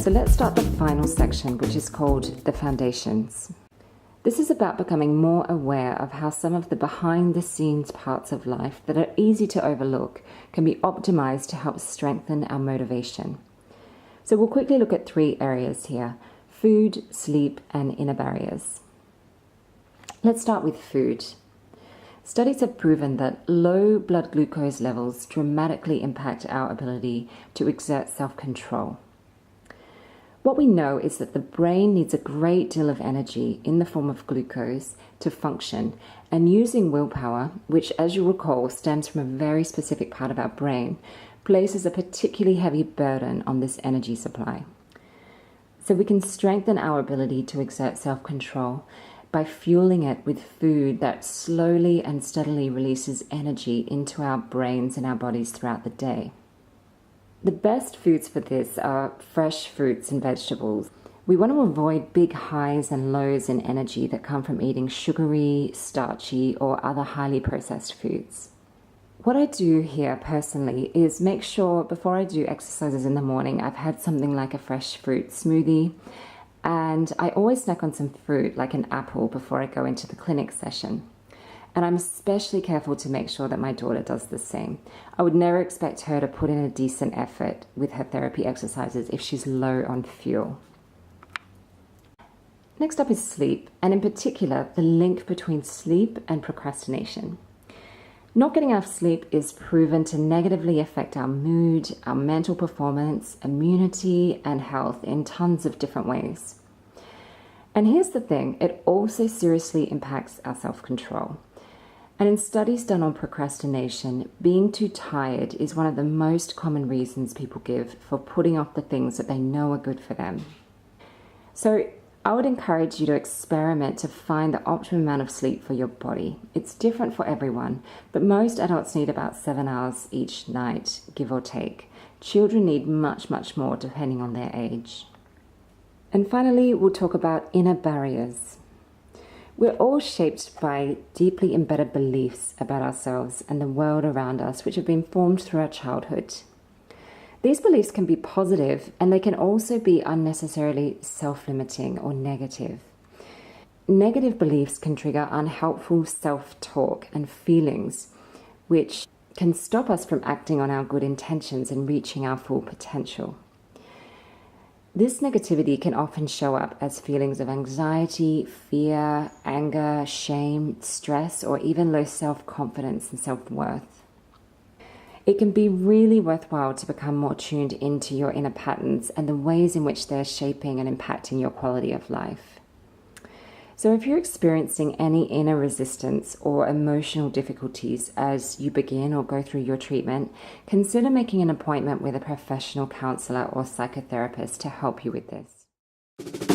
So let's start the final section, which is called the foundations. This is about becoming more aware of how some of the behind-the-scenes parts of life that are easy to overlook can be optimized to help strengthen our motivation. So we'll quickly look at 3 areas here: food, sleep, and inner barriers. Let's start with food. Studies have proven that low blood glucose levels dramatically impact our ability to exert self-control. What we know is that the brain needs a great deal of energy in the form of glucose to function, and using willpower, which, as you recall, stems from a very specific part of our brain, places a particularly heavy burden on this energy supply. So we can strengthen our ability to exert self-control by fueling it with food that slowly and steadily releases energy into our brains and our bodies throughout the day. The best foods for this are fresh fruits and vegetables. We want to avoid big highs and lows in energy that come from eating sugary, starchy, or other highly processed foods. What I do here personally is make sure before I do exercises in the morning, I've had something like a fresh fruit smoothie, and I always snack on some fruit like an apple before I go into the clinic session. And I'm especially careful to make sure that my daughter does the same. I would never expect her to put in a decent effort with her therapy exercises if she's low on fuel. Next up is sleep, and in particular, the link between sleep and procrastination. Not getting enough sleep is proven to negatively affect our mood, our mental performance, immunity, and health in tons of different ways. And here's the thing, it also seriously impacts our self-control. And in studies done on procrastination, being too tired is one of the most common reasons people give for putting off the things that they know are good for them. So I would encourage you to experiment to find the optimum amount of sleep for your body. It's different for everyone, but most adults need about 7 hours each night, give or take. Children need much, much more depending on their age. And finally, we'll talk about inner barriers. We're all shaped by deeply embedded beliefs about ourselves and the world around us, which have been formed through our childhood. These beliefs can be positive, and they can also be unnecessarily self-limiting or negative. Negative beliefs can trigger unhelpful self-talk and feelings, which can stop us from acting on our good intentions and reaching our full potential. This negativity can often show up as feelings of anxiety, fear, anger, shame, stress, or even low self-confidence and self-worth. It can be really worthwhile to become more tuned into your inner patterns and the ways in which they're shaping and impacting your quality of life. So if you're experiencing any inner resistance or emotional difficulties as you begin or go through your treatment, consider making an appointment with a professional counselor or psychotherapist to help you with this.